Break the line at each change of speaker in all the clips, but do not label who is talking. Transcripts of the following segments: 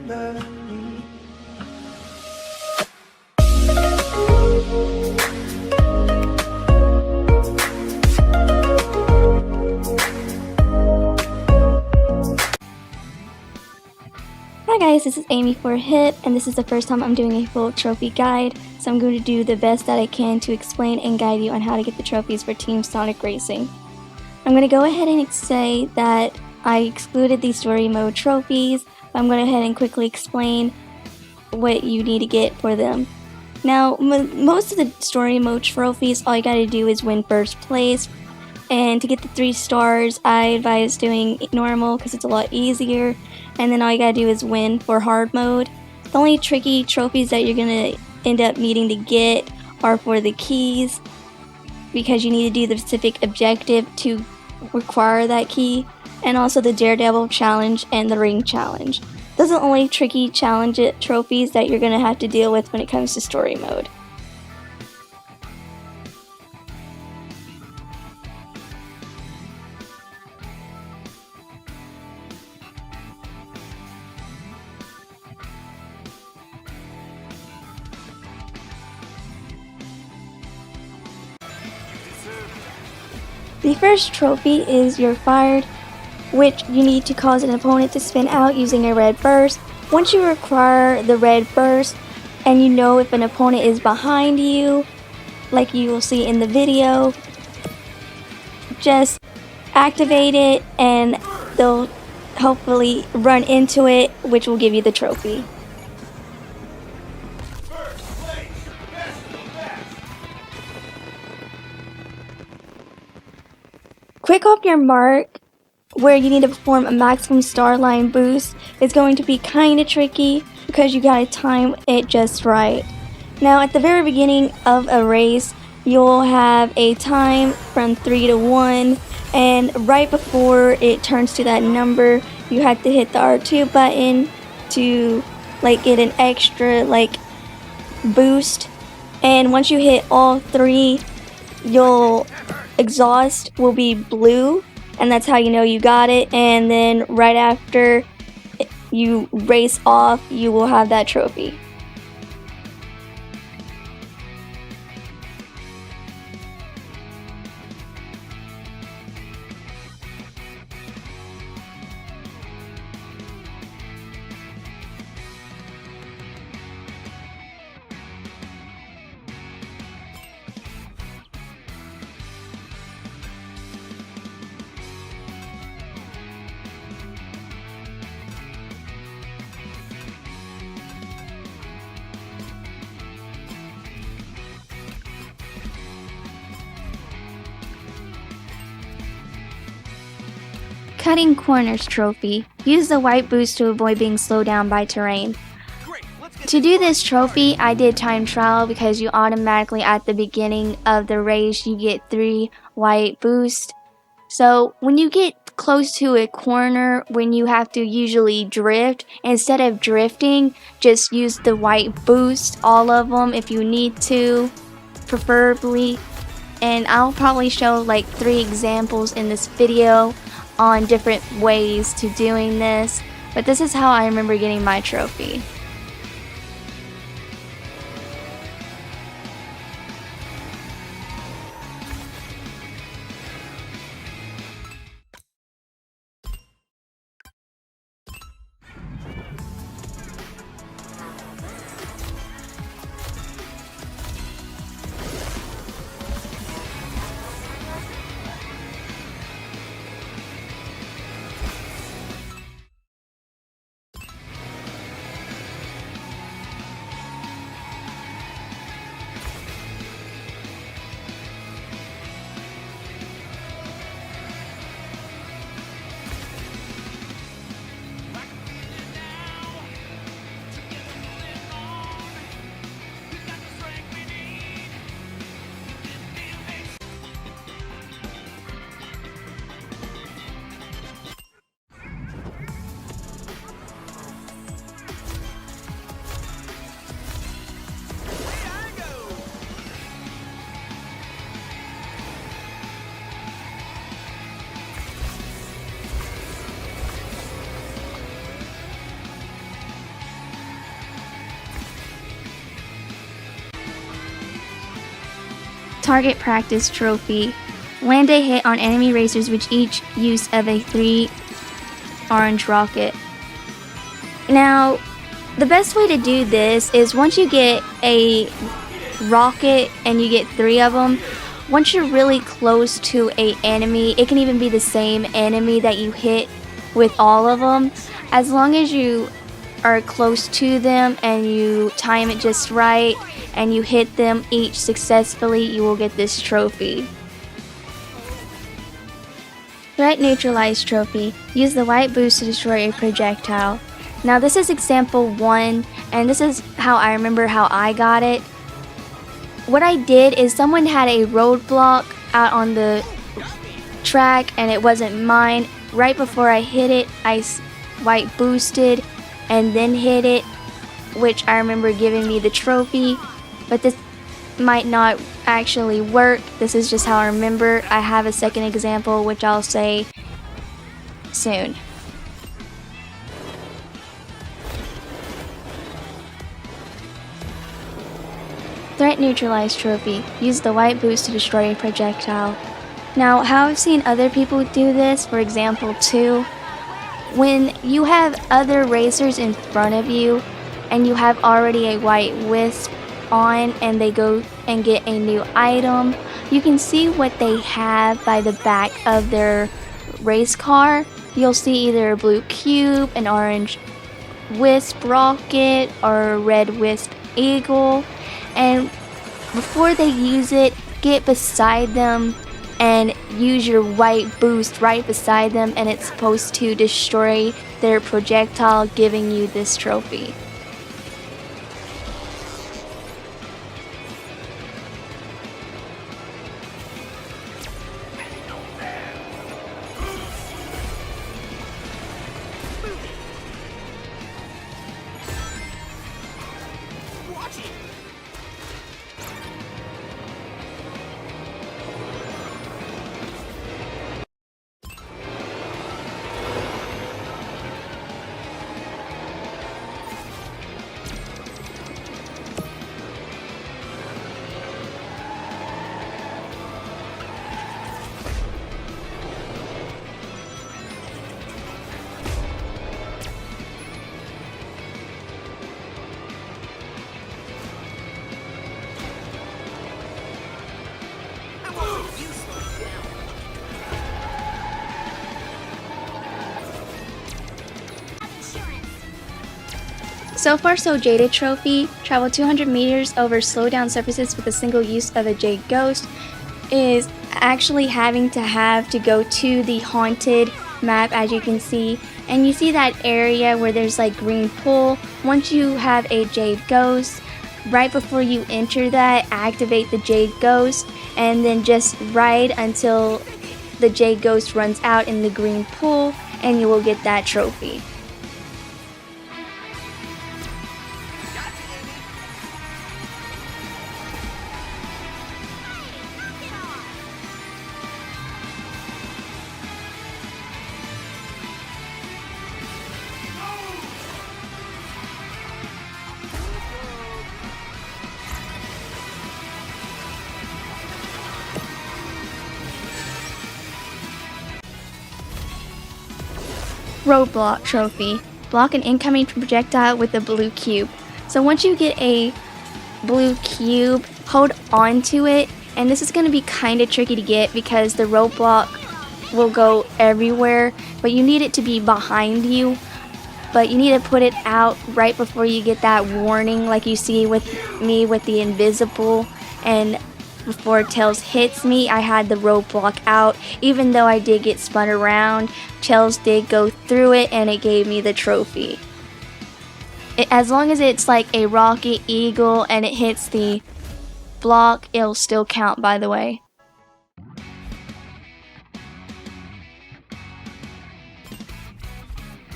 Hi guys, this is Amy for HIP, and this is the first time I'm doing a full trophy guide, so I'm going to do the best that I can to explain and guide you on how to get the trophies for Team Sonic Racing. I'm going to go ahead and say that I excluded the story mode trophies, but I'm going to go ahead and quickly explain what you need to get for them. Now, most of the story mode trophies, all you got to do is win first place, and to get the 3 stars, I advise doing normal because it's a lot easier. And then all you gotta do is win for hard mode. The only tricky trophies that you're gonna end up needing to get are for the keys, because you need to do the specific objective to require that key, and also the Daredevil challenge and the ring challenge. Those are the only tricky challenge trophies that you're gonna have to deal with when it comes to story mode. The first trophy is You're Fired, which you need to cause an opponent to spin out using a red burst. Once you require the red burst, and you know if an opponent is behind you, like you will see in the video, just activate it and they'll hopefully run into it, which will give you the trophy. Quick off your mark, where you need to perform a maximum star line boost, is going to be kinda tricky because you gotta time it just right. Now at the very beginning of a race, you'll have a time from 3 to 1, and right before it turns to that number, you have to hit the R2 button to get an extra boost. And once you hit all 3, your exhaust will be blue, and that's how you know you got it. And then right after you race off, you will have that trophy. Cutting Corners trophy. Use the white boost to avoid being slowed down by terrain. To do this trophy, I did time trial because you automatically at the beginning of the race you get 3 white boosts. So when you get close to a corner, when you have to usually drift, instead of drifting, just use the white boost, all of them if you need to, preferably. And I'll probably show 3 examples in this video on different ways to doing this, but this is how I remember getting my trophy. Target Practice Trophy. Land a hit on enemy racers with each use of a 3 orange rocket. Now, the best way to do this is once you get a rocket and you get 3 of them, once you're really close to a enemy, it can even be the same enemy that you hit with all of them. As long as you are close to them and you time it just right and you hit them each successfully, you will get this trophy. Threat Neutralized Trophy. Use the white boost to destroy a projectile. Now this is example 1, and this is how I remember how I got it. What I did is someone had a roadblock out on the track and it wasn't mine. Right before I hit it, I white boosted and then hit it, which I remember giving me the trophy. But this might not actually work. This is just how I remember. I have a second example which I'll say soon. Threat Neutralized Trophy. Use the white boost to destroy a projectile. Now, how I've seen other people do this, for example 2, when you have other racers in front of you and you have already a white Wisp on and they go and get a new item, you can see what they have by the back of their race car. You'll see either a blue cube, an orange Wisp rocket, or a red Wisp eagle. And before they use it, get beside them and use your white boost right beside them, and it's supposed to destroy their projectile, giving you this trophy. So far so Jaded trophy. Travel 200 meters over slow down surfaces with a single use of a Jade Ghost is actually having to go to the haunted map, as you can see. And you see that area where there's like green pool. Once you have a Jade Ghost, right before you enter that, activate the Jade Ghost and then just ride until the Jade Ghost runs out in the green pool and you will get that trophy. Roadblock trophy. Block an incoming projectile with a blue cube. So once you get a blue cube, hold on to it, and this is going to be kind of tricky to get because the roadblock will go everywhere, but you need it to be behind you. But you need to put it out right before you get that warning, like you see with me with the invisible. And before Tails hits me, I had the roadblock out. Even though I did get spun around, Tails did go through it and it gave me the trophy. As long as it's like a rocket eagle and it hits the block, it'll still count, by the way.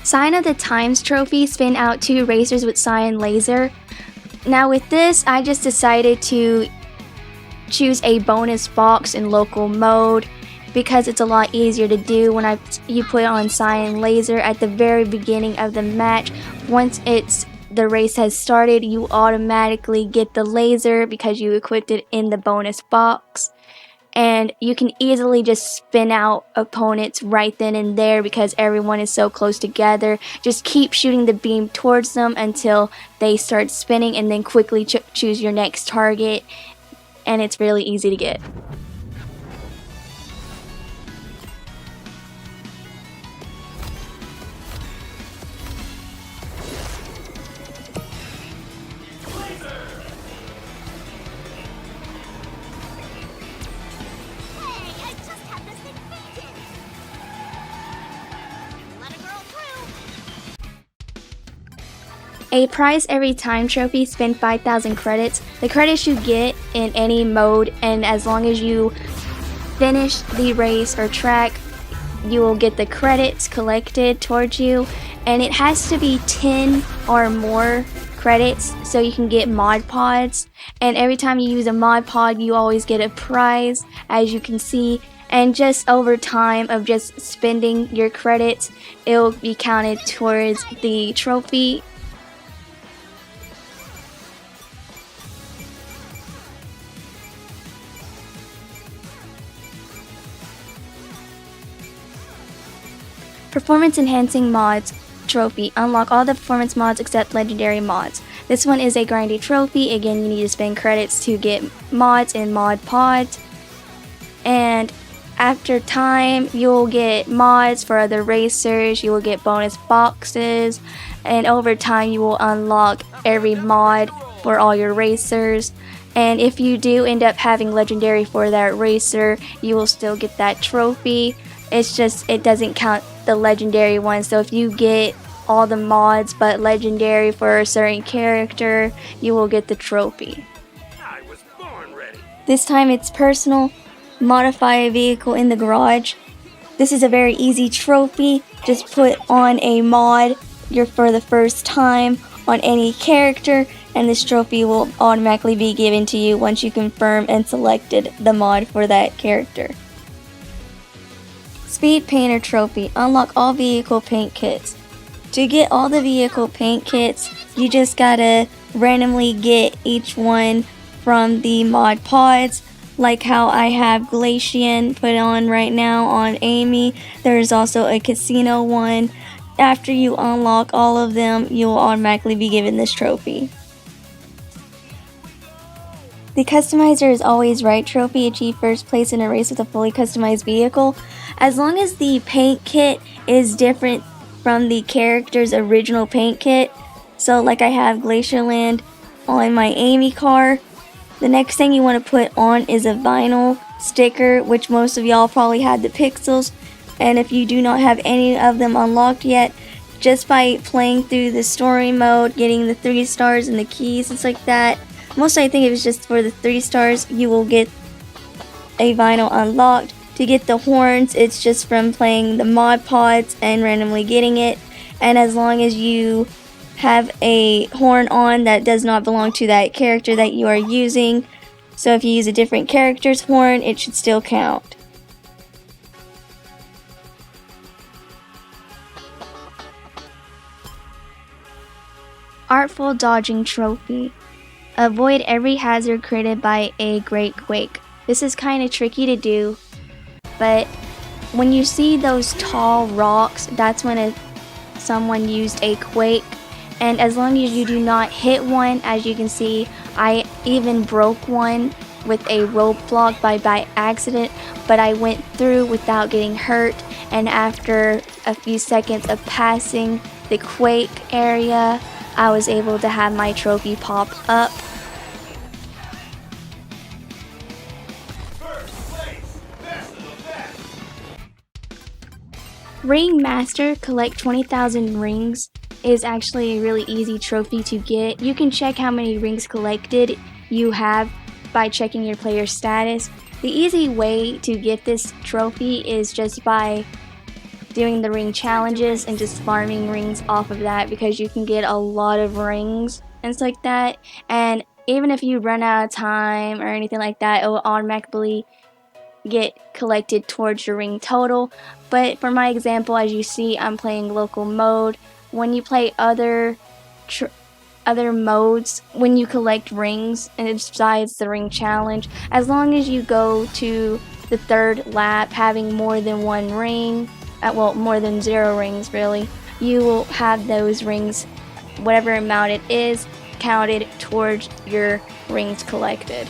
Cyan of the Times trophy. Spin out 2 racers with Cyan laser. Now with this, I just decided to choose a bonus box in local mode because it's a lot easier to do when you put on Cyan laser at the very beginning of the match. Once it's the race has started, you automatically get the laser because you equipped it in the bonus box. And you can easily just spin out opponents right then and there because everyone is so close together. Just keep shooting the beam towards them until they start spinning, and then quickly choose your next target, and it's really easy to get. A prize every time trophy, spend 5,000 credits. The credits you get in any mode, and as long as you finish the race or track, you will get the credits collected towards you, and it has to be 10 or more credits so you can get mod pods. And every time you use a mod pod, you always get a prize, as you can see. And just over time of just spending your credits, it will be counted towards the trophy. Performance Enhancing Mods trophy. Unlock all the performance mods except legendary mods. This one is a grindy trophy. Again, you need to spend credits to get mods and mod pods. And after time, you'll get mods for other racers, you will get bonus boxes, and over time you will unlock every mod for all your racers. And if you do end up having legendary for that racer, you will still get that trophy. It's just, it doesn't count the legendary ones. So if you get all the mods but legendary for a certain character, you will get the trophy.
I was born ready.
This time it's personal. Modify a vehicle in the garage. This is a very easy trophy. Just put on a mod for the first time on any character, and this trophy will automatically be given to you once you confirm and selected the mod for that character. Speed Painter trophy. Unlock all vehicle paint kits. To get all the vehicle paint kits, you just gotta randomly get each one from the mod pods, like how I have Glacian put on right now on Amy. There's also a casino one. After you unlock all of them, you will automatically be given this trophy. The Customizer is Always Right trophy. Achieve first place in a race with a fully customized vehicle. As long as the paint kit is different from the character's original paint kit, so like I have Glacierland on my Amy car, the next thing you want to put on is a vinyl sticker, which most of y'all probably had the pixels. And if you do not have any of them unlocked yet, just by playing through the story mode, getting the 3 stars and the keys, it's like that. Mostly I think it was just for the 3 stars, you will get a vinyl unlocked. To get the horns, it's just from playing the mod pods and randomly getting it. And as long as you have a horn on that does not belong to that character that you are using, so if you use a different character's horn, it should still count. Artful Dodging trophy. Avoid every hazard created by a great quake. This is kind of tricky to do, but when you see those tall rocks, that's when someone used a quake. And as long as you do not hit one, as you can see, I even broke one with a roadblock by accident, but I went through without getting hurt. And after a few seconds of passing the quake area, I was able to have my trophy pop up. Ringmaster, collect 20,000 rings, is actually a really easy trophy to get. You can check how many rings collected you have by checking your player status. The easy way to get this trophy is just by doing the ring challenges and just farming rings off of that, because you can get a lot of rings and stuff like that. And even if you run out of time or anything like that, it will automatically get collected towards your ring total. But for my example, as you see, I'm playing local mode. When you play other other modes when you collect rings, and besides the ring challenge, as long as you go to the 3rd lap having more than 1 ring, well, more than 0 rings really, you will have those rings, whatever amount it is, counted towards your rings collected.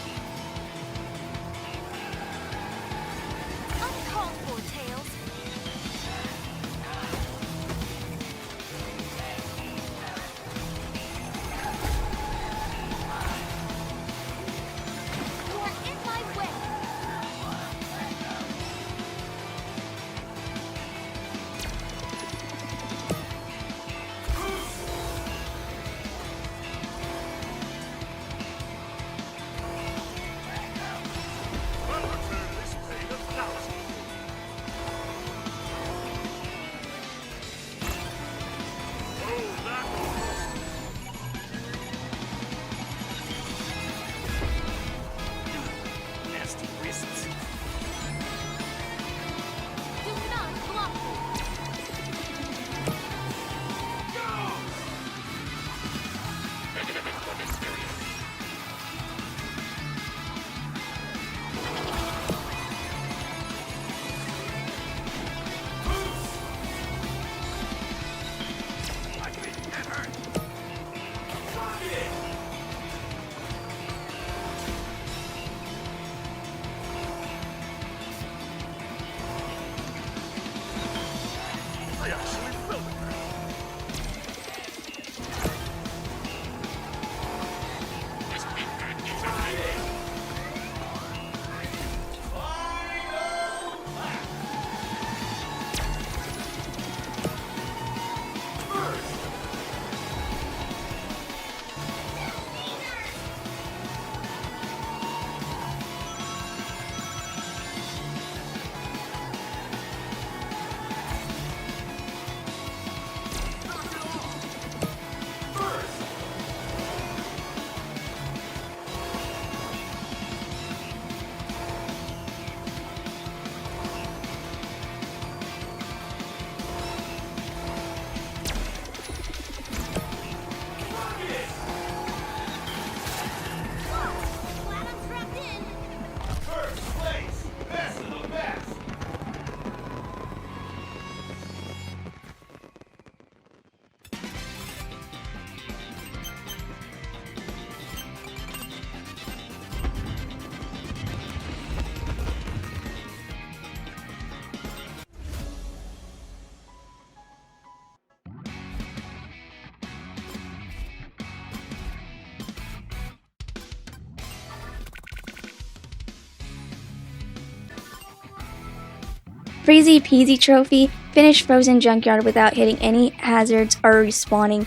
Freezy Peasy trophy, finish Frozen Junkyard without hitting any hazards or respawning.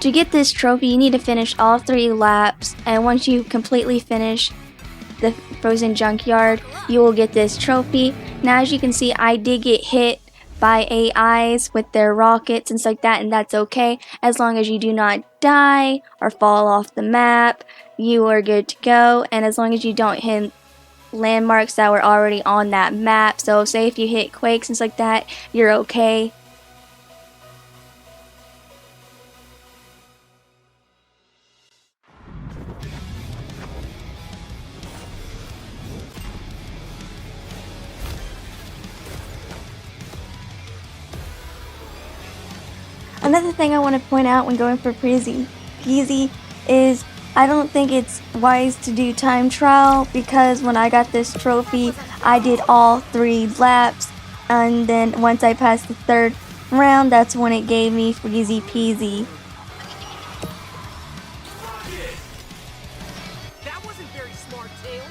To get this trophy, you need to finish all 3 laps, and once you completely finish the Frozen Junkyard, you will get this trophy. Now as you can see, I did get hit by AIs with their rockets and stuff like that, and that's okay. As long as you do not die or fall off the map, you are good to go, and as long as you don't hit landmarks that were already on that map. So say if you hit quakes and stuff like that, you're okay. Another thing I want to point out when going for Freezy Peasy is I don't think it's wise to do time trial, because when I got this trophy, I did all 3 laps, and then once I passed the 3rd round, that's when it gave me Freezy Peasy.
That wasn't very smart, Tails.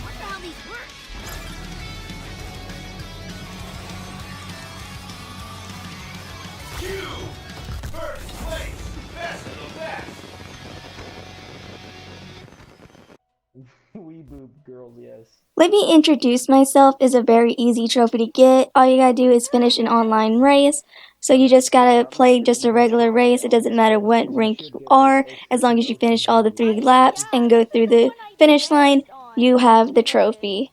Wonder how these work.
First place! Best of the best!
We boob girls, yes.
Let me introduce myself is a very easy trophy to get. All you gotta do is finish an online race. So you just gotta play just a regular race. It doesn't matter what rank you are. As long as you finish all the 3 laps and go through the finish line, you have the trophy.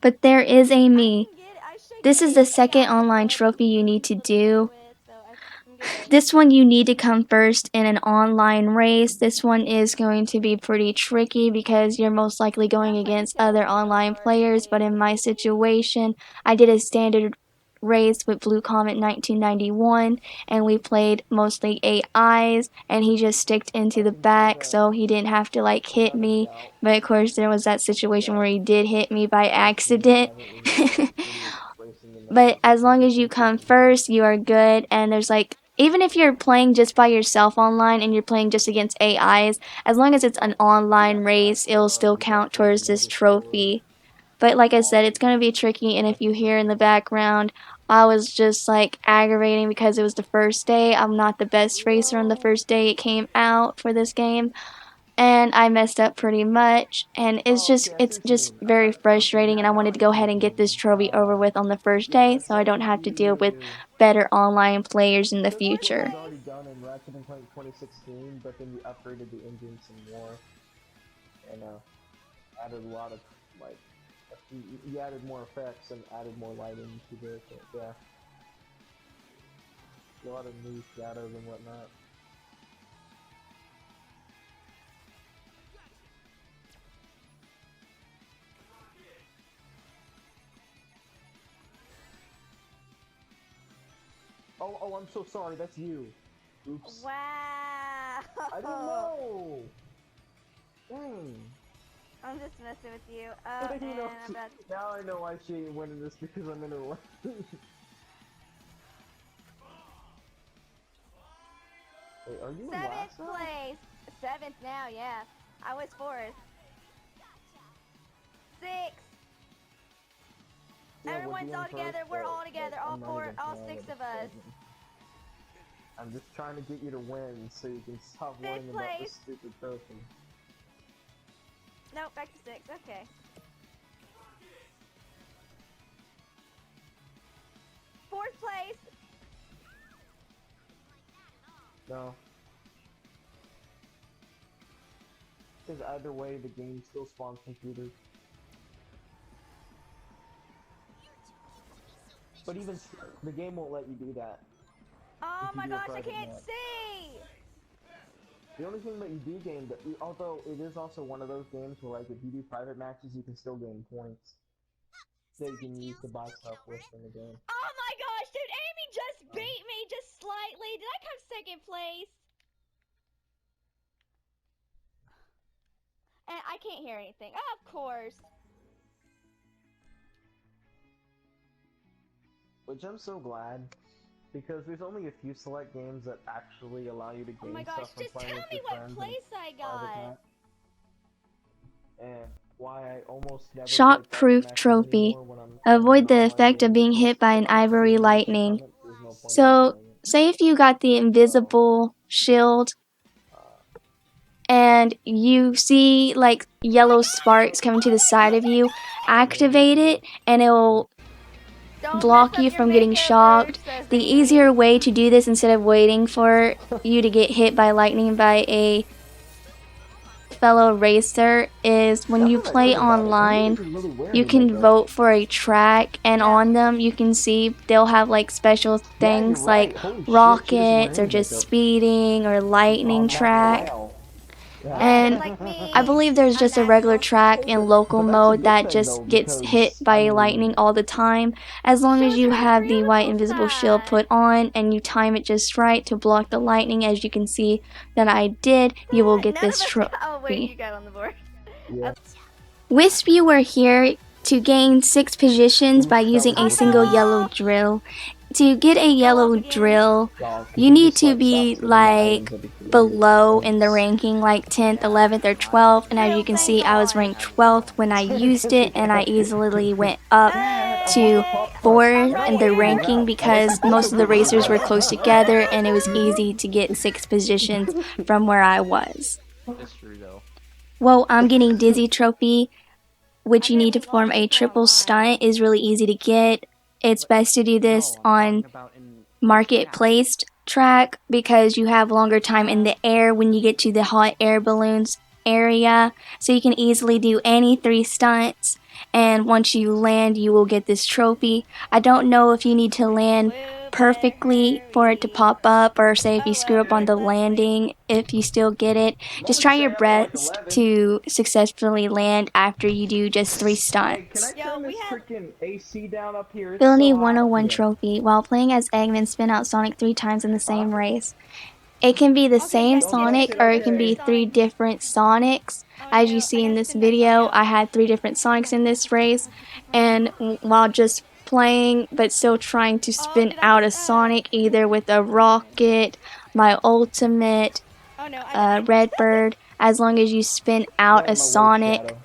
But there is a me. This is the second online trophy you need to do. This one you need to come first in an online race. This one is going to be pretty tricky because you're most likely going against other online players, but in my situation, I did a standard race with Blue Comet 1991 and we played mostly AIs and he just sticked into the back so he didn't have to like hit me, but of course there was that situation where he did hit me by accident. But as long as you come first, you are good. And there's like, even if you're playing just by yourself online and you're playing just against AIs, as long as it's an online race, it'll still count towards this trophy. But like I said, it's going to be tricky. And if you hear in the background, I was just like aggravating because it was the first day. I'm not the best racer on the first day it came out for this game. And I messed up pretty much, and it's just very frustrating, and I wanted to go ahead and get this trophy over with on the first day so I don't have to deal with better online players in the future.
It was already done in Ratchet and Clank 2016, but then you upgraded the engine some more, and added a lot of, like, you added more effects and added more lighting to the, yeah. A lot of new shadows and whatnot. Oh, I'm so sorry, that's you. Oops.
Wow!
I didn't know! Dang.
I'm just messing with you.
But
Oh
you
man,
know,
I'm about to...
now I know why she ain't winning this because I'm in her way. Wait, are you in last
7th
now?
place! 7th now, yeah. I was 4th. 6th!
Yeah,
Everyone's all together, we're all together, all all 6 of us.
I'm just trying to get you to win so you can stop
5th
worrying about this
place.
stupid trophy.
Nope, back to 6th, okay. 4th place!
No. Because either way, the game still spawns computers. But even still, the game won't let you do that.
Oh
If you
my
do a
gosh, I
private
can't
match.
see!
The only thing that you do gain, although it is also one of those games where, like, if you do private matches, you can still gain points that you can use to buy stuff with in the game.
Oh my gosh, dude, Amy just beat me just slightly. Did I come 2nd place? And I can't hear anything. Oh, of course.
Which I'm so glad, because there's only a few select games that actually allow you to gain
Oh my gosh,
stuff from
just tell
playing
me
with your
what
friends in
place I
private
got.
match. And why I almost never play
Shockproof
private matches
trophy.
anymore when I'm
Avoid the
playing an
effect
online
of
game,
being hit by an
because if I'm not
ivory
seeing anything
lightning.
from it, there's no point in
So,
playing it.
say if you got the invisible shield and you see like yellow sparks coming to the side of you, activate it and it will
Don't
block
mess up
you
your
from getting
makeup,
shocked.
says
The
Amy.
easier way to do this instead of waiting for you to get hit by lightning by a fellow racer is when you play online, you can vote for a track, and on them you can see they'll have like special things like rockets or just speeding or lightning track. And I believe there's just a regular track in local mode that just gets hit by lightning all the time. As long as you have the white invisible shield put on and you time it just right to block the lightning, as you can see that I did, you will get this trophy.
Oh wait, you got on the board.
Yeah.
Wisp, you are here to gain 6 positions by using a single yellow drill. To get a yellow drill, you need to be like below in the ranking, like 10th, 11th, or 12th, and as you can see I was ranked 12th when I used it, and I easily went up to 4th in the ranking because most of the racers were close together and it was easy to get 6 positions from where I was.
That's true though.
Well, I'm getting Dizzy Trophy, which you need to perform a triple stunt, is really easy to get. It's best to do this on market-placed track because you have longer time in the air when you get to the hot air balloons area. So you can easily do any 3 stunts, and once you land you will get this trophy. I don't know if you need to land perfectly for it to pop up, or say if you screw up on the landing, if you still get it. Just try your best to successfully land after you do just 3 stunts.
Can I turn this freaking AC down up here? It's
Villainy
so hot
101
up here.
trophy. While playing as Eggman, spin out Sonic 3 times in the same race. It can be the same Sonic, or it can be 3 different Sonics. As you see in this video, I had 3 different Sonics in this race, and while just playing but still trying to spin out a Sonic, either with a rocket, my ultimate, Redbird, as long as you spin out a Sonic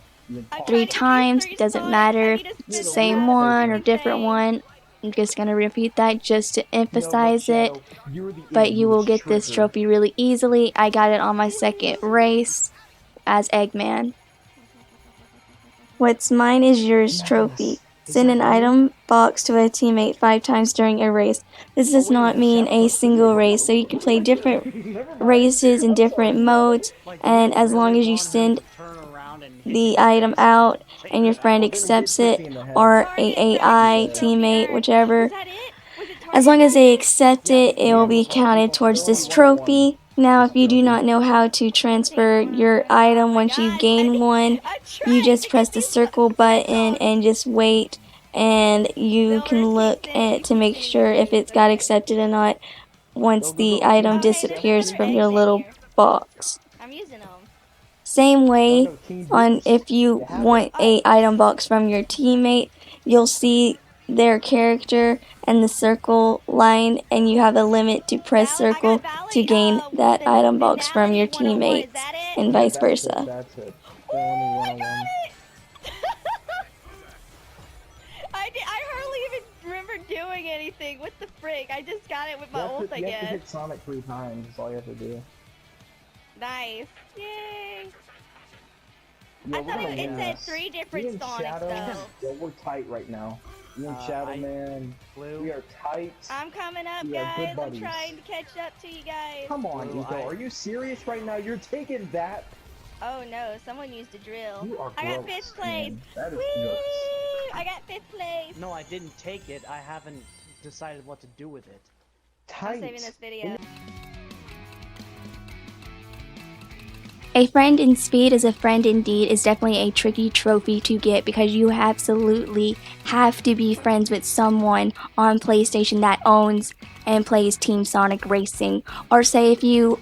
3 times, doesn't matter if it's the same one or different one. I'm just going to repeat that just to emphasize it, but you will get this trophy really easily. I got it on my 2nd race as Eggman. What's mine is yours trophy. Send an item box to a teammate 5 times during a race. This does not mean a single race, so you can play different races in different modes, and as long as you send the item out and your friend accepts it, or a AI teammate, whichever, as long as they accept it, it will be counted towards this trophy. Now, if you do not know how to transfer your item once you gain one, you just press the circle button and just wait, and you can look at to make sure if it's got accepted or not once the item disappears from your little box.
I'm using them.
Same way, on if you want a item box from your teammate, you'll see their character and the circle line, and you have a limit to press circle to gain that item box from your teammates, and vice versa.
That's it. Villainy 101.
I hardly even remember doing anything. What the frick? I just got it with my ult, I
You have to
guess.
hit Sonic 3 times, that's all you have to do.
Nice. Yay.
Yeah,
I thought it said 3 different
Me and
Sonics
Shadow,
though.
yeah, we're tight right now. Me and Shadow, man,
Blue.
we are tight.
I'm coming up,
We are good
guys. I'm
buddies.
trying to catch up to you guys.
Come on,
Blue,
Eco, are you serious right now? You're taking that?
Oh no, someone used a drill.
You are
I got
gross,
5th place.
man. That is
Whee!
gross.
I got 5th place.
No, I didn't take it. I haven't decided what to do with it.
Tight.
I'm saving this video.
A friend in speed is a friend indeed is definitely a tricky trophy to get because you absolutely have to be friends with someone on PlayStation that owns and plays Team Sonic Racing. Or say if you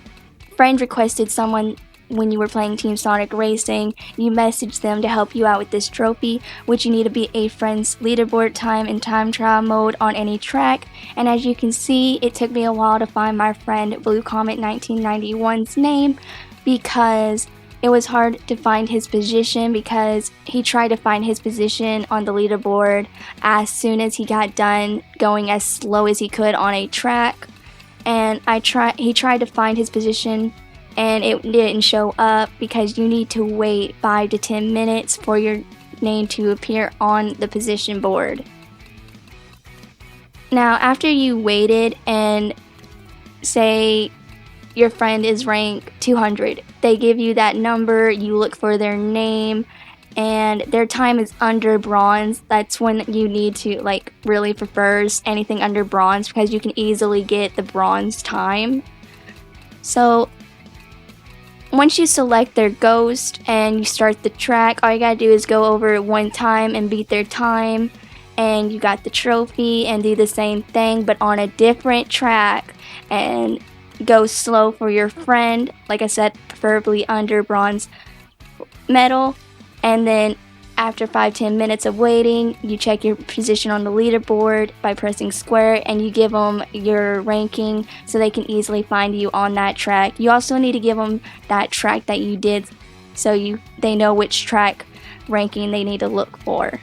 friend requested someone when you were playing Team Sonic Racing, you message them to help you out with this trophy, which you need to beat a friend's leaderboard time in time trial mode on any track. And as you can see, it took me a while to find my friend Blue Comet 1991's name, because it was hard to find his position, because he tried to find his position on the leaderboard as soon as he got done going as slow as he could on a track. And he tried to find his position and it didn't show up because you need to wait 5 to 10 minutes for your name to appear on the position board. Now, after you waited and say your friend is rank 200. They give you that number, you look for their name, and their time is under bronze. That's when you need to, like, really prefers anything under bronze because you can easily get the bronze time. So once you select their ghost and you start the track, all you gotta do is go over it one time and beat their time, and you got the trophy, and do the same thing but on a different track and go slow for your friend, like I said, preferably under bronze medal. And then after 5-10 minutes of waiting, you check your position on the leaderboard by pressing square, and you give them your ranking so they can easily find you on that track. You also need to give them that track that you did so they know which track ranking they need to look for.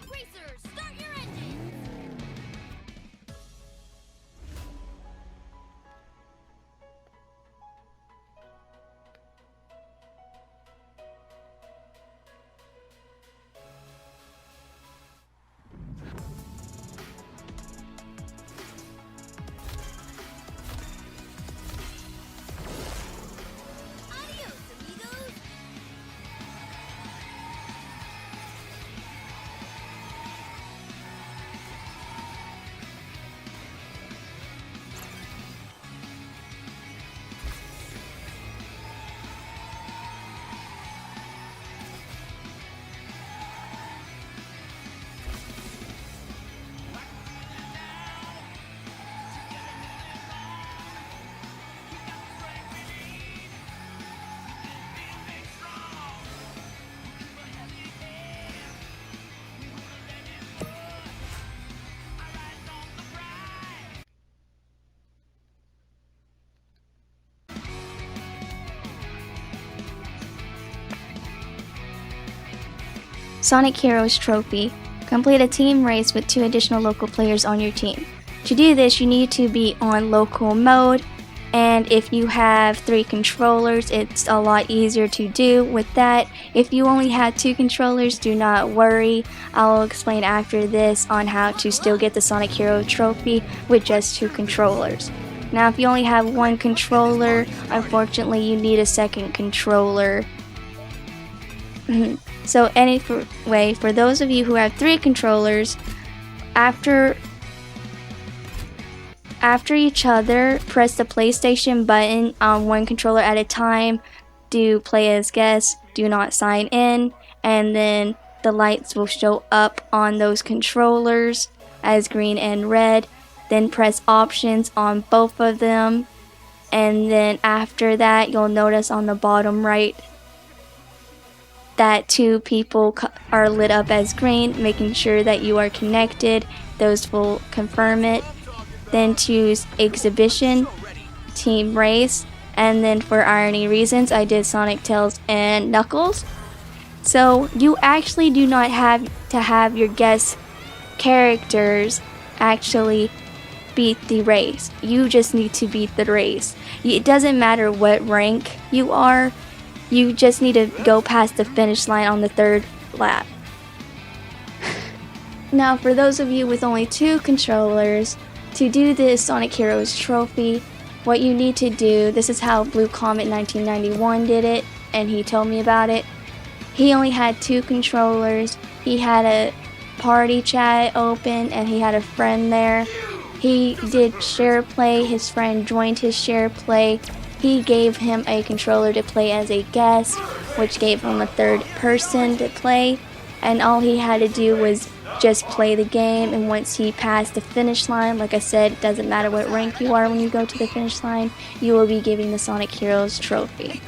Racers, start your engines! Adios, amigos!
Sonic Heroes Trophy. Complete a team race with 2 additional local players on your team. To do this, you need to be on local mode, and if you have 3 controllers, it's a lot easier to do with that. If you only have 2 controllers, do not worry. I'll explain after this on how to still get the Sonic Hero Trophy with just 2 controllers. Now, if you only have 1 controller, unfortunately you need a second controller. So anyway, for those of you who have 3 controllers, after each other, press the PlayStation button on 1 controller at a time. Do play as guest, do not sign in, and then the lights will show up on those controllers as green and red. Then press options on both of them, and then after that you'll notice on the bottom right that 2 people are lit up as green, making sure that you are connected. Those will confirm it. Then choose Exhibition, Team Race, and then for irony reasons I did Sonic, Tails, and Knuckles. So you actually do not have to have your guest characters actually beat the race. You just need to beat the race. It doesn't matter what rank you are. You just need to go past the finish line on the 3rd lap. Now, for those of you with only 2 controllers, to do this Sonic Heroes Trophy, what you need to do, this is how Blue Comet 1991 did it, and he told me about it. He only had 2 controllers. He had a party chat open, and he had a friend there. He did share play. His friend joined his share play. he gave him a controller to play as a guest, which gave him a third person to play, and all he had to do was just play the game. And once he passed the finish line, like I said, it doesn't matter what rank you are when you go to the finish line, you will be giving the Sonic Heroes trophy.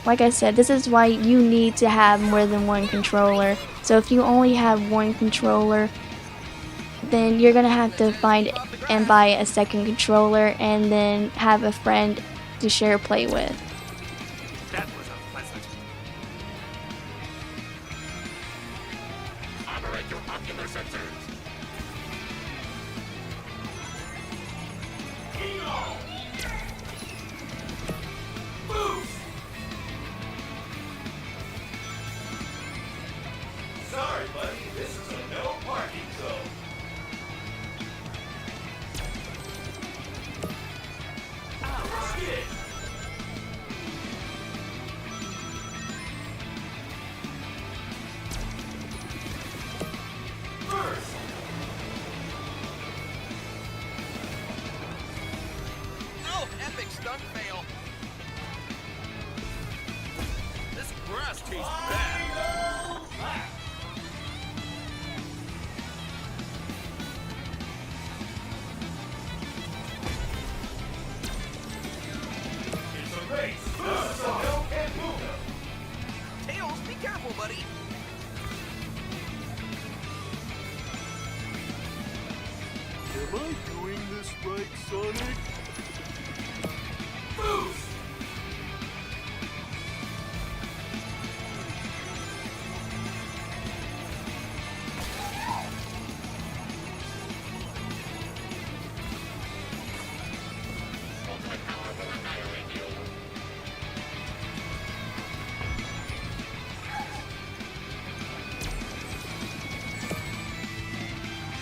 Like I said, this is why you need to have more than one controller. So if you only have one controller, then you're gonna have to find and buy a second controller and then have a friend to share play with.
That was unpleasant. Operate your ocular sensors. Boost! Sorry, buddy. This is a no parking zone. Skid! First!
Oh, epic stunt fail. This grass tastes bad.
It's a race. This is a no and move.
Tails, be careful, buddy.
Am I doing this right, Sonic?
Boost!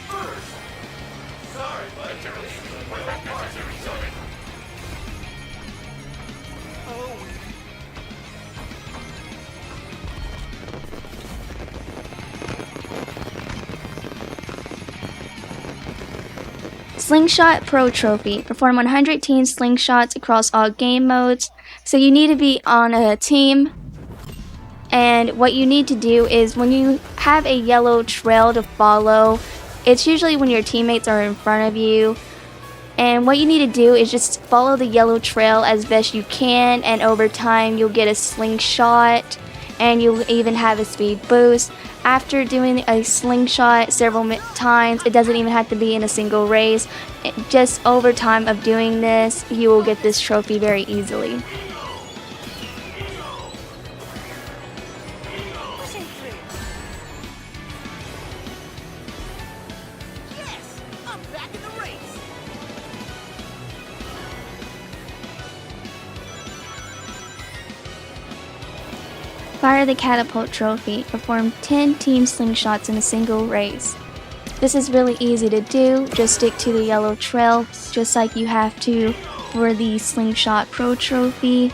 First! Sorry, but this is a no parking zone.
Slingshot Pro Trophy. Perform 100 team slingshots across all game modes. So you need to be on a team. And what you need to do is when you have a yellow trail to follow, it's usually when your teammates are in front of you. And what you need to do is just follow the yellow trail as best you can, and over time you'll get a slingshot and you'll even have a speed boost. After doing a slingshot several times, it doesn't even have to be in a single race. Just over time of doing this, you will get this trophy very easily.
Pushing through.
Yes, I'm back in the race.
Fire the Catapult Trophy. Perform 10 team slingshots in a single race. This is really easy to do. Just stick to the yellow trail, just like you have to for the Slingshot Pro Trophy.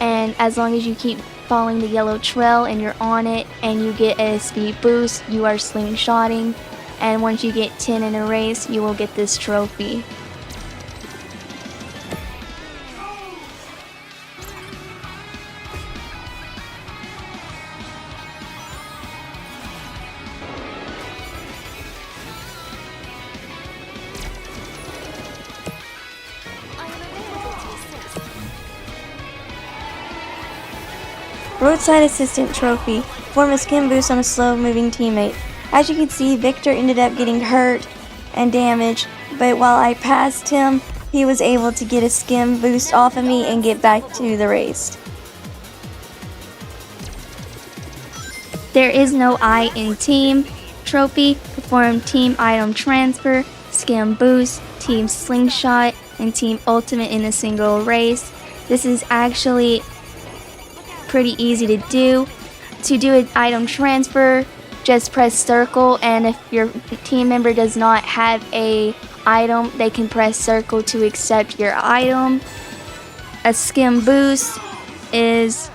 And as long as you keep following the yellow trail and you're on it and you get a speed boost, you are slingshotting. And once you get 10 in a race, you will get this trophy.
I am available to assist.
Roadside Assistant Trophy. Perform a skin boost on a slow-moving teammate. As you can see, Victor ended up getting hurt and damaged, but while I passed him, he was able to get a skin boost off of me and get back to the race. There is no I in Team Trophy. Perform Team Item Transfer, Skin Boost, Team Slingshot, and Team Ultimate in a single race. This is actually pretty easy to do. To do an item transfer, just press circle, and if your team member does not have a item, they can press circle to accept your item. A skim boost is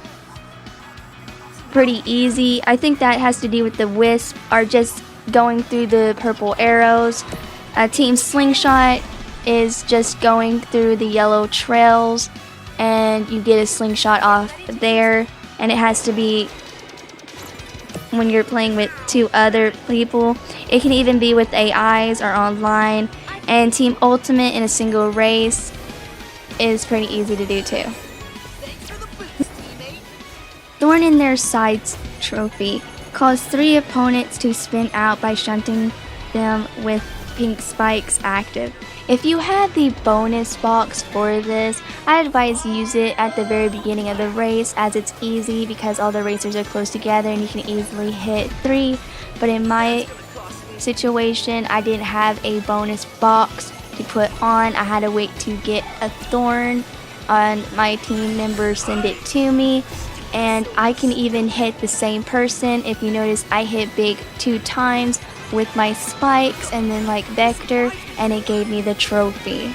pretty easy. I think that has to do with the Wisp, or just going through the purple arrows. A team slingshot is just going through the yellow trails and you get a slingshot off there, and it has to be when you're playing with 2 other people. It can even be with AIs or online, and Team Ultimate in a single race is pretty easy to do too.
Thanks for the boost, teammate.
Thorn in their sights trophy caused 3 opponents to spin out by shunting them with pink spikes active. If you have the bonus box for this, I advise use it at the very beginning of the race, as it's easy because all the racers are close together and you can easily hit 3. But in my situation, I didn't have a bonus box to put on. I had to wait to get a Thorn and my team member send it to me, and I can even hit the same person. If you notice, I hit big 2 times with my spikes and then like vector, and it gave me the trophy.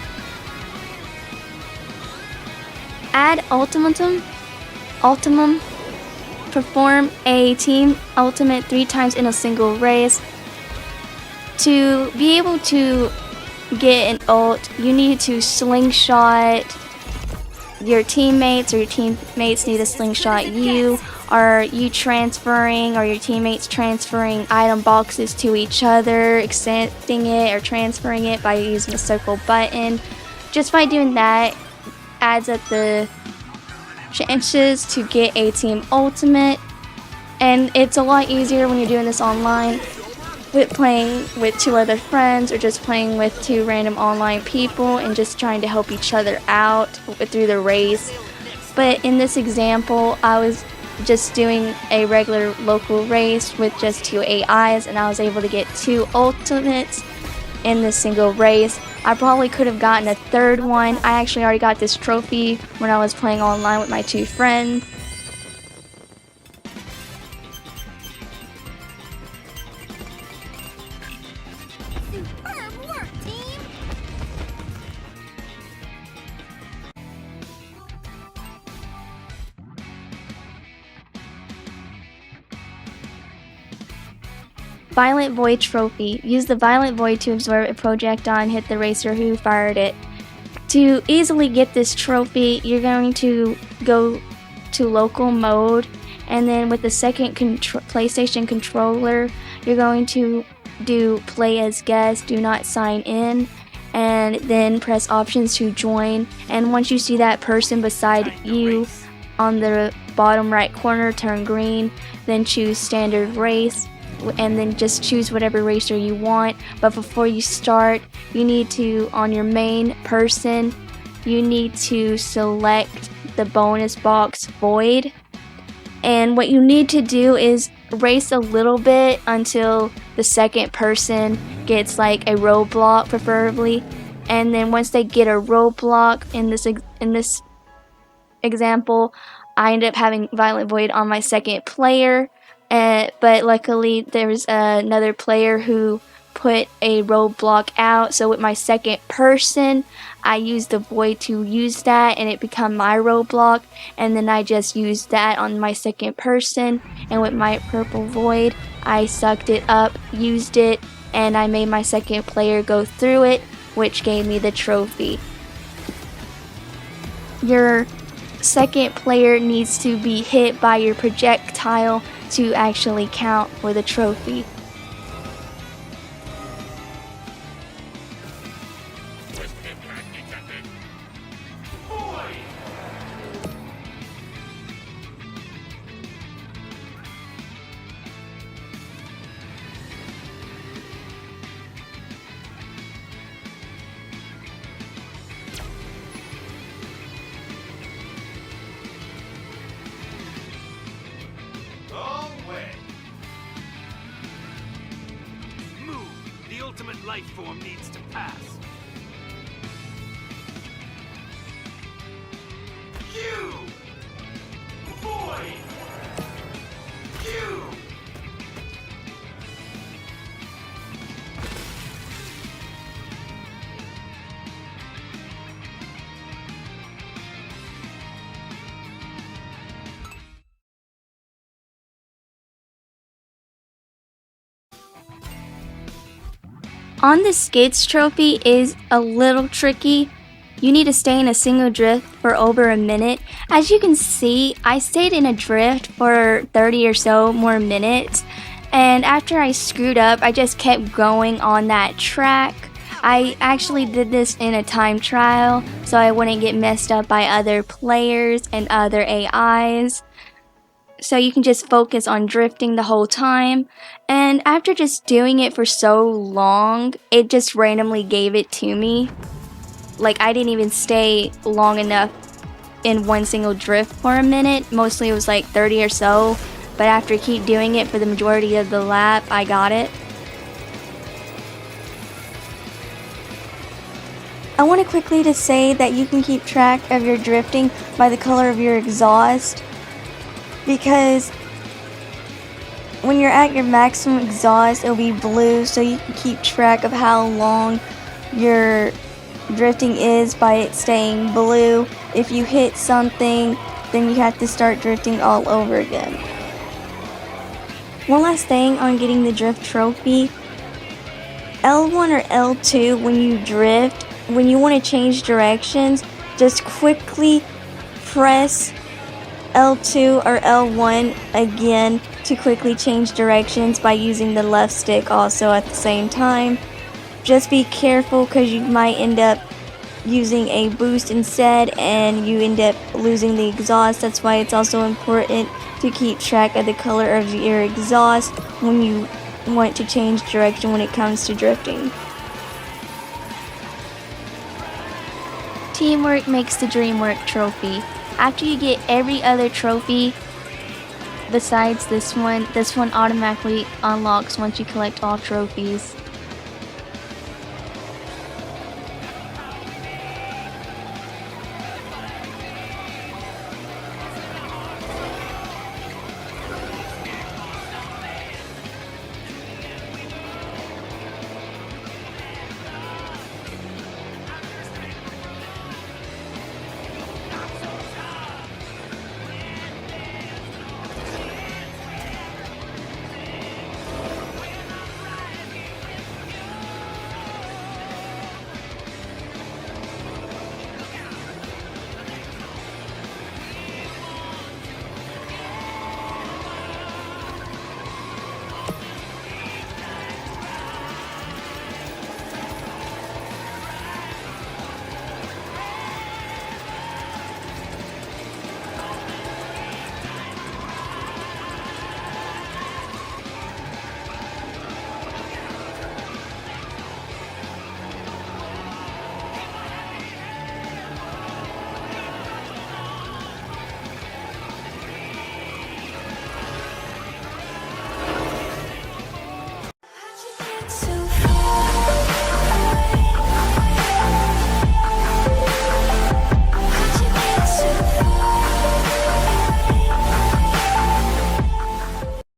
Add Ultimatum. Perform a team ultimate 3 times in a single race. To be able to get an ult, you need to slingshot your teammates, or your teammates need to slingshot you. Are you transferring, or your teammates transferring item boxes to each other, accepting it or transferring it by using the circle button? Just by doing that adds up the chances to get a team ultimate, and it's a lot easier when you're doing this online with playing with 2 other friends, or just playing with 2 random online people and just trying to help each other out through the race. But in this example, I was just doing a regular local race with just 2 AIs, and I was able to get 2 ultimates in this single race. I probably could have gotten a 3rd one. I actually already got this trophy when I was playing online with my 2 friends.
Superb work, team!
Violent Void trophy. Use the Violent Void to absorb a projectile and hit the racer who fired it. To easily get this trophy, you're going to go to local mode, and then with the second PlayStation controller, you're going to do play as guest, do not sign in, and then press options to join. And once you see that person beside you on the bottom right corner turn green, then choose standard race, and then just choose whatever racer you want. But before you start, you need to, on your main person, you need to select the bonus box Void. And what you need to do is race a little bit until the second person gets like a roadblock, preferably. And then once they get a roadblock, in this example, I ended up having Violent Void on my second player. But luckily there's another player who put a roadblock out, so with my second person I used the Void to use that, and it became my roadblock, and then I just used that on my second person, and with my purple Void I sucked it up, used it, and I made my second player go through it, which gave me the trophy. Your second player needs to be hit by your projectile to actually count for the trophy.
Wrong way.
Move. The ultimate life form needs to pass.
Q. Void. Q.
On the Skids trophy is a little tricky. You need to stay in a single drift for over a minute. As you can see, I stayed in a drift for 30 or so more minutes, and after I screwed up, I just kept going on that track. I actually did this in a time trial so I wouldn't get messed up by other players and other AIs. So you can just focus on drifting the whole time. And after just doing it for so long, it just randomly gave it to me. Like, I didn't even stay long enough in one single drift for a minute. Mostly it was like 30 or so. But after I keep doing it for the majority of the lap, I got it. I want to quickly to say that you can keep track of your drifting by the color of your exhaust. Because when you're at your maximum exhaust, it'll be blue, so you can keep track of how long your drifting is by it staying blue. If you hit something, then you have to start drifting all over again. One last thing on getting the drift trophy. L1 or L2 when you drift, when you want to change directions, just quickly press L2 or L1 again to quickly change directions by using the left stick also at the same time. Just be careful because you might end up using a boost instead and you end up losing the exhaust. That's why it's also important to keep track of the color of your exhaust when you want to change direction when it comes to drifting. Teamwork makes the Dreamwork trophy. After you get every other trophy besides this one automatically unlocks once you collect all trophies.